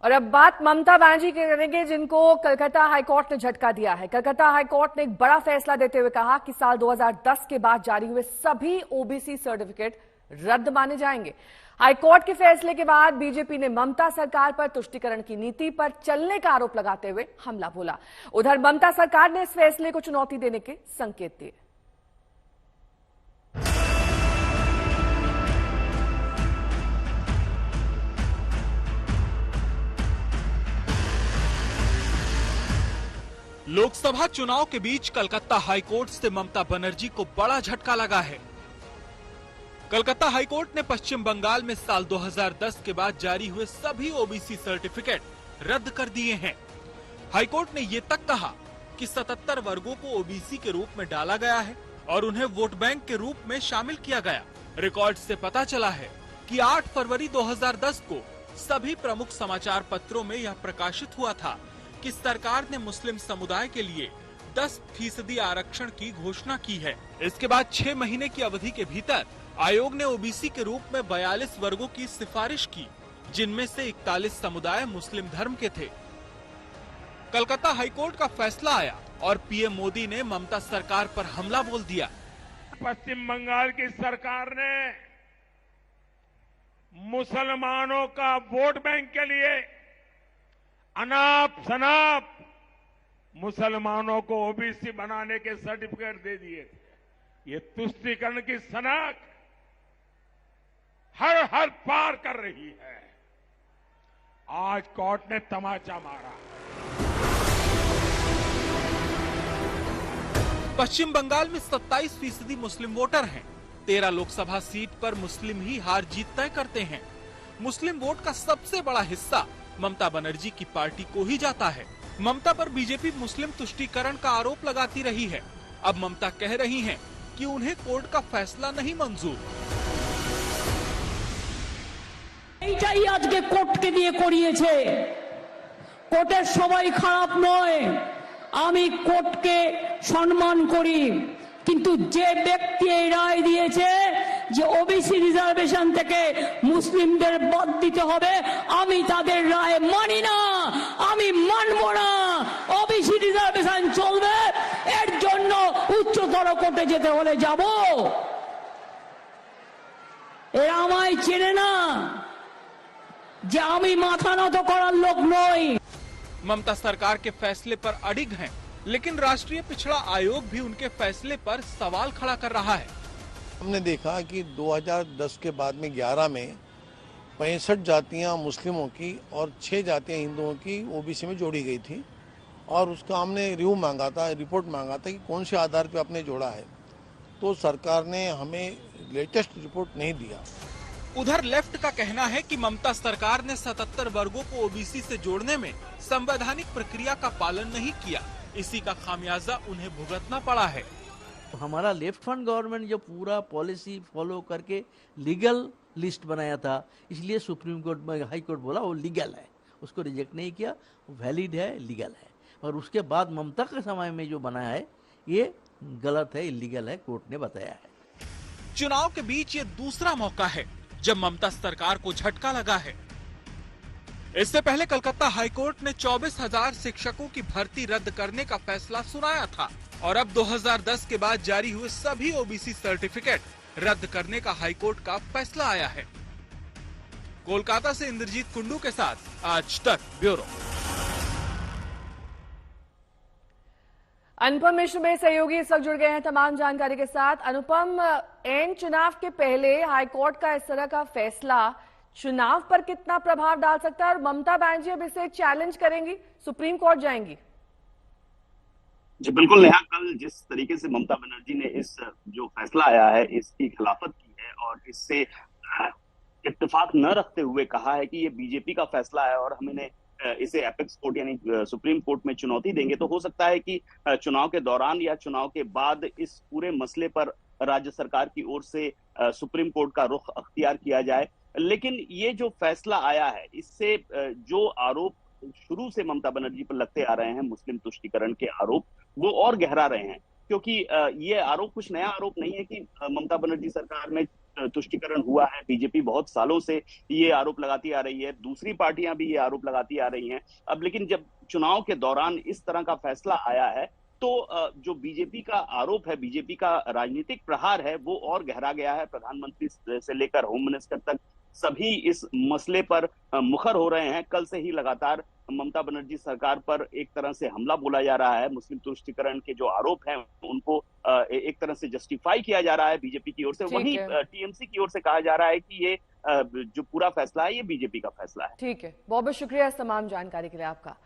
और अब बात ममता बनर्जी की करेंगे, जिनको कलकत्ता हाईकोर्ट ने झटका दिया है। कलकत्ता हाईकोर्ट ने एक बड़ा फैसला देते हुए कहा कि साल 2010 के बाद जारी हुए सभी ओबीसी सर्टिफिकेट रद्द माने जाएंगे। हाईकोर्ट के फैसले के बाद बीजेपी ने ममता सरकार पर तुष्टीकरण की नीति पर चलने का आरोप लगाते हुए हमला बोला। उधर ममता सरकार ने इस फैसले को चुनौती देने के संकेत दिए। लोकसभा चुनाव के बीच कलकत्ता हाईकोर्ट से ममता बनर्जी को बड़ा झटका लगा है। कलकत्ता हाईकोर्ट ने पश्चिम बंगाल में साल 2010 के बाद जारी हुए सभी ओबीसी सर्टिफिकेट रद्द कर दिए हैं। हाईकोर्ट ने ये तक कहा कि 77 वर्गों को ओबीसी के रूप में डाला गया है और उन्हें वोट बैंक के रूप में शामिल किया गया। रिकॉर्ड से पता चला है कि 8 फरवरी 2010 को सभी प्रमुख समाचार पत्रों में यह प्रकाशित हुआ था कि सरकार ने मुस्लिम समुदाय के लिए 10% आरक्षण की घोषणा की है। इसके बाद 6 महीने की अवधि के भीतर आयोग ने ओबीसी के रूप में 42 वर्गों की सिफारिश की, जिनमें से 41 समुदाय मुस्लिम धर्म के थे। कलकत्ता हाईकोर्ट का फैसला आया और पीएम मोदी ने ममता सरकार पर हमला बोल दिया। पश्चिम बंगाल की सरकार ने मुसलमानों का वोट बैंक के लिए अनाप शनाप मुसलमानों को ओबीसी बनाने के सर्टिफिकेट दे दिए। ये तुष्टीकरण की सनक हर पार कर रही है। आज कोर्ट ने तमाचा मारा। पश्चिम बंगाल में 27% मुस्लिम वोटर हैं। 13 लोकसभा सीट पर मुस्लिम ही हार जीत तय करते हैं। मुस्लिम वोट का सबसे बड़ा हिस्सा ममता बनर्जी की पार्टी को ही जाता है। ममता पर बीजेपी मुस्लिम तुष्टीकरण का आरोप लगाती रही है। अब ममता कह रही हैं कि उन्हें कोर्ट का फैसला नहीं मंजूर। এইটাই আজকে কোর্টকে দিয়ে করিয়েছে। কোর্টের সবাই খারাপ নয়, আমি কোর্টকে সম্মান করি, কিন্তু যে ব্যক্তি এই রায় দিয়েছে যে ওবিসি রিজার্ভেশন থেকে মুসলিমদের বাদ দিতে হবে, আমি তাদের রায় মানি না, আমি মানব না। ওবিসি রিজার্ভেশন চলবে, এর জন্য উচ্চতর কোর্টে যেতে হলে যাব। এরা আমায় চেনে না যে আমি মাথা নত করার লোক নই। ममता सरकार के फैसले पर अडिग हैं, लेकिन राष्ट्रीय पिछड़ा आयोग भी उनके फैसले पर सवाल खड़ा कर रहा है। हमने देखा कि 2010 के बाद में 11 में 65 जातियां मुस्लिमों की और 6 जातियां हिंदुओं की ओबीसी में जोड़ी गई थी और उसका हमने रिव्यू मांगा था, रिपोर्ट मांगा था कि कौन से आधार पे आपने जोड़ा है। तो सरकार ने हमें लेटेस्ट रिपोर्ट नहीं दिया। उधर लेफ्ट का कहना है कि ममता सरकार ने 77 वर्गों को ओबीसी से जोड़ने में संवैधानिक प्रक्रिया का पालन नहीं किया। इसी का खामियाजा उन्हें भुगतना पड़ा है। हमारा लेफ्ट फ्रंट गवर्नमेंट जो पूरा पॉलिसी फॉलो करके लीगल लिस्ट बनाया था, इसलिए सुप्रीम कोर्ट में हाई कोर्ट बोला वो लीगल है, उसको रिजेक्ट नहीं किया, वैलिड है, लीगल है। और उसके बाद ममता के समय में जो बनाया है ये गलत है, इलीगल है, कोर्ट ने बताया है। चुनाव के बीच ये दूसरा मौका है जब ममता सरकार को झटका लगा है। इससे पहले कलकत्ता हाईकोर्ट ने 24,000 शिक्षकों की भर्ती रद्द करने का फैसला सुनाया था और अब 2010 के बाद जारी हुए सभी ओबीसी सर्टिफिकेट रद्द करने का हाईकोर्ट का फैसला आया है। कोलकाता से इंद्रजीत कुंडू के साथ आज तक ब्यूरो। अनुपम मिश्र में सहयोगी इस वक्त जुड़ गए हैं तमाम जानकारी के साथ। अनुपम, एन चुनाव के पहले हाईकोर्ट का इस तरह का फैसला चुनाव पर कितना प्रभाव डाल सकता है और ममता बनर्जी अब इसे चैलेंज करेंगी, सुप्रीम कोर्ट जाएंगी? जी बिल्कुल नेहा, कल जिस तरीके से ममता बनर्जी ने इस जो फैसला आया है इसकी खिलाफत की है और इससे इत्तेफाक न रखते हुए कहा है कि ये बीजेपी का फैसला है और हमने इसे एपेक्स कोर्ट यानी सुप्रीम कोर्ट में चुनौती देंगे, तो हो सकता है कि चुनाव के दौरान या चुनाव के बाद इस पूरे मसले पर राज्य सरकार की ओर से सुप्रीम कोर्ट का रुख अख्तियार किया जाए। लेकिन ये जो फैसला आया है इससे जो आरोप शुरू से ममता बनर्जी पर लगते आ रहे हैं, मुस्लिम तुष्टीकरण के आरोप, वो और गहरा रहे हैं। क्योंकि ये आरोप कुछ नया आरोप नहीं है कि ममता बनर्जी सरकार में तुष्टिकरण हुआ है। बीजेपी बहुत सालों से ये आरोप लगाती आ रही है, दूसरी पार्टियां भी ये आरोप लगाती आ रही हैं। अब लेकिन जब चुनाव के दौरान इस तरह का फैसला आया है तो जो बीजेपी का आरोप है, बीजेपी का राजनीतिक प्रहार है, वो और गहरा गया है। प्रधानमंत्री से लेकर होम मिनिस्टर तक सभी इस मसले पर मुखर हो रहे हैं। कल से ही लगातार ममता बनर्जी सरकार पर एक तरह से हमला बोला जा रहा है। मुस्लिम तुष्टिकरण के जो आरोप हैं उनको एक तरह से जस्टिफाई किया जा रहा है बीजेपी की ओर से। वहीं टीएमसी की ओर से कहा जा रहा है कि ये जो पूरा फैसला है ये बीजेपी का फैसला है। ठीक है, बहुत बहुत शुक्रिया इस तमाम जानकारी के लिए आपका।